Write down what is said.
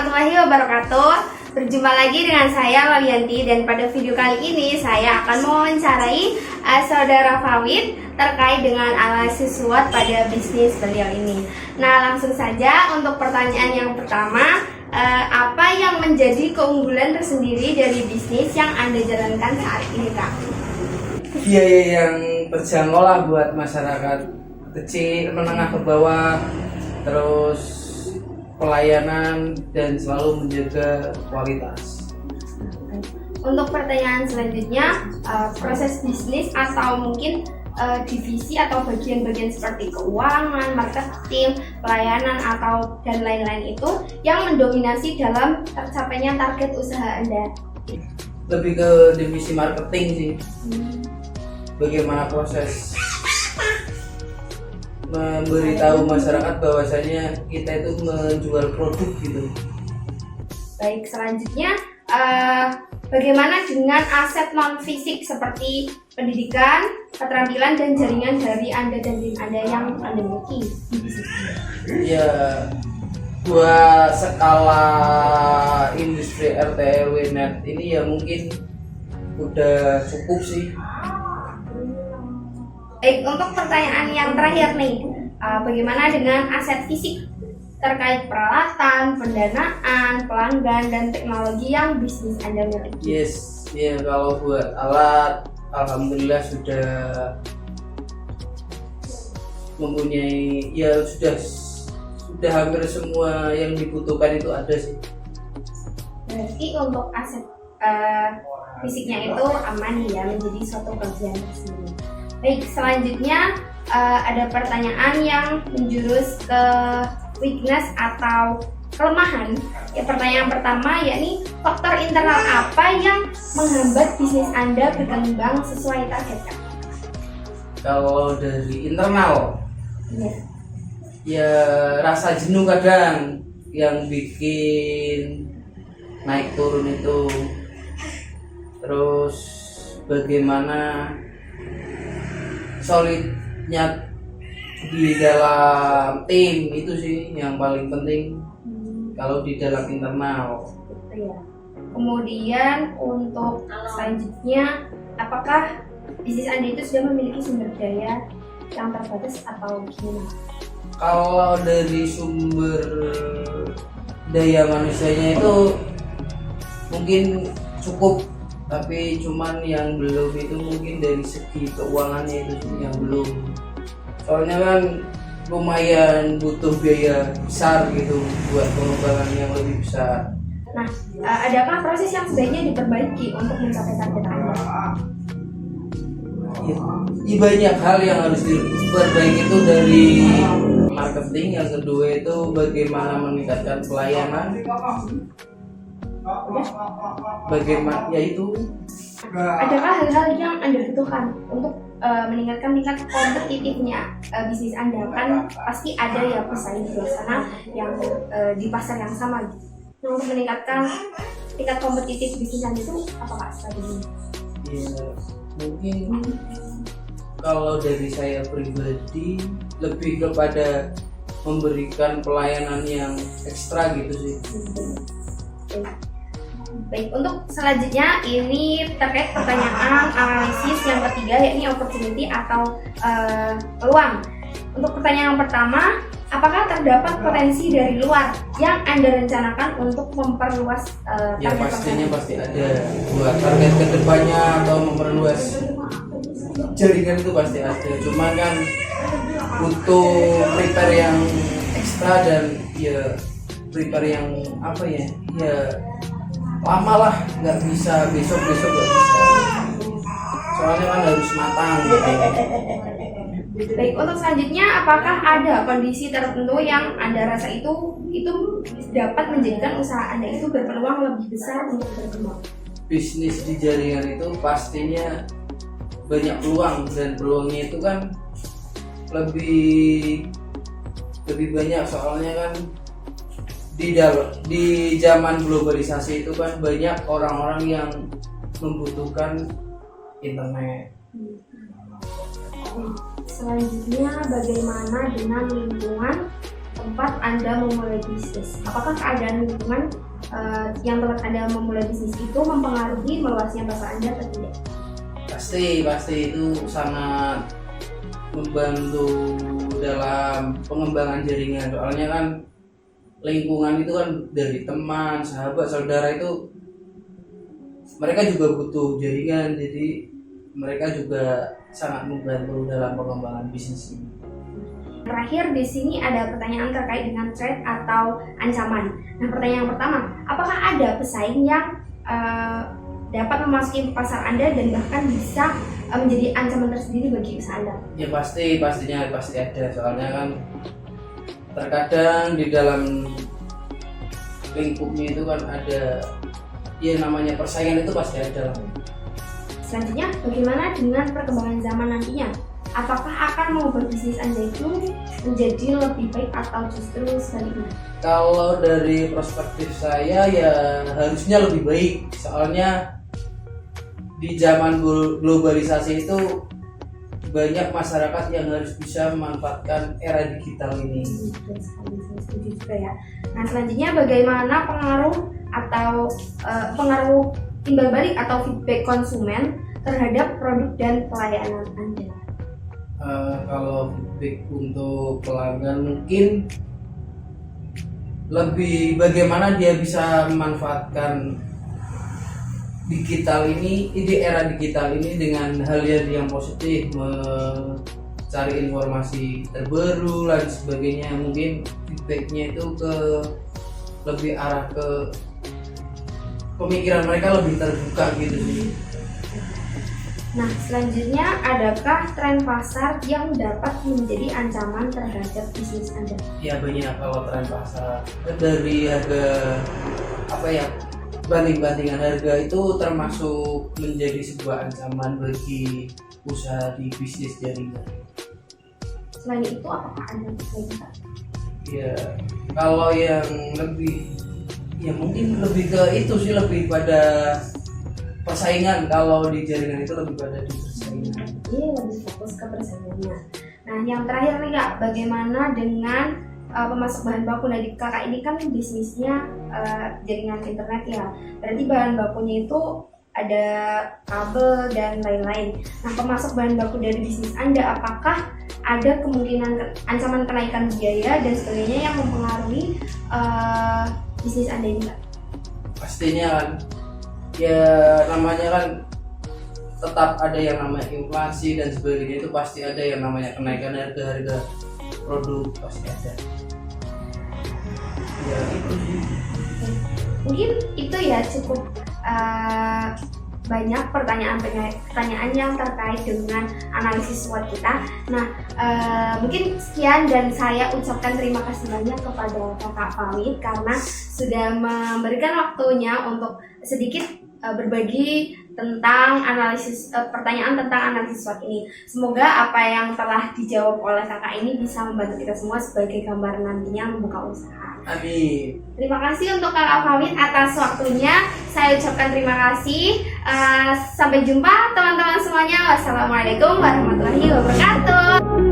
warahmatullahi wabarakatuh. Berjumpa lagi dengan saya Walianti, dan pada video kali ini saya akan mewawancarai saudara Fawid terkait dengan analisis SWOT pada bisnis beliau ini. Nah, langsung saja untuk pertanyaan yang pertama, apa yang menjadi keunggulan tersendiri dari bisnis yang Anda jalankan saat ini, Kak? Biaya yang terjangkau lah buat masyarakat kecil, menengah ke bawah, terus pelayanan dan selalu menjaga kualitas. Untuk pertanyaan selanjutnya, proses bisnis atau mungkin divisi atau bagian-bagian seperti keuangan, marketing, pelayanan atau dan lain-lain itu yang mendominasi dalam tercapainya target usaha Anda. Lebih ke divisi marketing sih. Bagaimana proses memberitahu masyarakat bahwasanya kita itu menjual produk gitu. Baik, selanjutnya bagaimana dengan aset non fisik seperti pendidikan, keterampilan dan jaringan dari Anda dan tim Anda yang Anda miliki? Ya, buat skala industri RT/RW net ini ya mungkin udah cukup sih. Baik, untuk pertanyaan yang terakhir nih, bagaimana dengan aset fisik terkait peralatan, pendanaan, pelanggan, dan teknologi yang bisnis Anda miliki? Yes, ya kalau buat alat, alhamdulillah sudah mempunyai, ya sudah hampir semua yang dibutuhkan itu ada sih. Berarti untuk aset fisiknya itu aman ya, menjadi suatu kelebihan tersendiri. Baik, selanjutnya ada pertanyaan yang menjurus ke weakness atau kelemahan. Ya, pertanyaan pertama yakni faktor internal apa yang menghambat bisnis Anda berkembang sesuai target? Kalau dari internal, Ya. ya rasa jenuh kadang yang bikin naik turun itu. Terus bagaimana solidnya di dalam tim itu sih yang paling penting kalau di dalam internal. Gitu ya. Kemudian untuk selanjutnya, apakah bisnis Anda itu sudah memiliki sumber daya yang terbatas atau gimana? Kalau dari sumber daya manusianya itu mungkin cukup, tapi cuman yang belum itu mungkin dari segi keuangannya itu yang belum. Soalnya kan lumayan butuh biaya besar gitu buat pengembangan yang lebih besar. Nah, adakah proses yang sebaiknya diperbaiki untuk mencapai target Anda? Ya, banyak hal yang harus diperbaiki itu dari marketing. Yang kedua itu bagaimana meningkatkan pelayanan. Bagaimana ya itu. Adakah hal-hal yang Anda butuhkan untuk meningkatkan tingkat kompetitifnya bisnis Anda? Kan pasti ada ya pesaing di luar sana yang di pasar yang sama gitu. Nah, untuk meningkatkan tingkat kompetitif bisnis Anda itu apakah strateginya? Ya, mungkin kalau dari saya pribadi lebih kepada memberikan pelayanan yang ekstra gitu sih. Baik, untuk selanjutnya ini terkait pertanyaan analisis yang ketiga yakni opportunity atau peluang. Untuk pertanyaan yang pertama, apakah terdapat potensi dari luar yang Anda rencanakan untuk memperluas Ya target pastinya pasar? pasti ada buat target kedepannya atau memperluas jaringan itu pasti ada. Cuma kan butuh prepare yang ekstra dan ya prepare yang apa ya? Ya lama lah, nggak bisa besok nggak bisa. Soalnya kan harus matang. Baik, untuk selanjutnya, apakah ada kondisi tertentu yang Anda rasa itu dapat menjadikan usaha Anda itu berpeluang lebih besar untuk berkembang? Bisnis di jaringan itu pastinya banyak peluang, dan peluangnya itu kan lebih banyak. Soalnya kan di zaman globalisasi itu kan banyak orang-orang yang membutuhkan internet. Selanjutnya, bagaimana dengan lingkungan tempat Anda memulai bisnis? Apakah keadaan lingkungan yang tempat Anda memulai bisnis itu mempengaruhi meluasnya pasar Anda atau tidak? Pasti itu sangat membantu dalam pengembangan jaringan. Soalnya kan lingkungan itu kan dari teman, sahabat, saudara itu mereka juga butuh jaringan, jadi mereka juga sangat membantu dalam pengembangan bisnis ini. Terakhir di sini ada pertanyaan terkait dengan threat atau ancaman. Nah, pertanyaan pertama, apakah ada pesaing yang dapat memasuki pasar Anda dan bahkan bisa menjadi ancaman tersendiri bagi usaha Anda? Ya pastinya ada. Soalnya kan terkadang di dalam lingkupnya itu kan ada ya namanya persaingan itu pasti ada lah. Selanjutnya, bagaimana dengan perkembangan zaman nantinya? Apakah akan mengubah bisnis Anda itu menjadi lebih baik atau justru sebaliknya? Kalau dari perspektif saya ya harusnya lebih baik. Soalnya di zaman globalisasi itu banyak masyarakat yang harus bisa memanfaatkan era digital ini. Betul sekali, saya setuju juga ya. Nah, selanjutnya bagaimana pengaruh timbal balik atau feedback konsumen terhadap produk dan pelayanan Anda? Kalau feedback untuk pelanggan mungkin lebih bagaimana dia bisa memanfaatkan digital ini, ide era digital ini dengan hal yang positif, mencari informasi terbaru dan sebagainya. Mungkin feedbacknya itu lebih arah ke pemikiran mereka lebih terbuka gitu sih. Nah, selanjutnya adakah tren pasar yang dapat menjadi ancaman terhadap bisnis Anda? Ya banyak. Kalau tren pasar dari harga banding-bandingan harga itu termasuk menjadi sebuah ancaman bagi usaha di bisnis jaringan. Selain itu, apakah Anda bisa? Ya kalau yang lebih ya mungkin lebih ke itu sih, lebih pada persaingan. Kalau di jaringan itu lebih pada di persaingan. Iya, lebih fokus ke persaingannya. Nah, yang terakhir nih Kak, bagaimana dengan pemasok bahan baku? Dari Kakak ini kan bisnisnya jaringan internet ya, berarti bahan bakunya itu ada kabel dan lain-lain. Nah, pemasok bahan baku dari bisnis Anda, apakah ada kemungkinan ancaman kenaikan biaya dan sebagainya yang mempengaruhi bisnis Anda ini Kak? Pastinya kan, ya namanya kan tetap ada yang namanya inflasi dan sebagainya, itu pasti ada yang namanya kenaikan harga produk, pasti ada. Ya itu sih. Mungkin itu ya, cukup banyak pertanyaan yang terkait dengan analisis SWOT kita. Nah, mungkin sekian dan saya ucapkan terima kasih banyak kepada Kakak Fahmi karena sudah memberikan waktunya untuk sedikit berbagi tentang pertanyaan tentang analisis SWOT ini. Semoga apa yang telah dijawab oleh kakak ini bisa membantu kita semua sebagai gambaran nantinya membuka usaha. Amin. Terima kasih untuk Kakak Fahmi atas waktunya. Saya ucapkan terima kasih. Sampai jumpa teman-teman semuanya. Wassalamualaikum warahmatullahi wabarakatuh.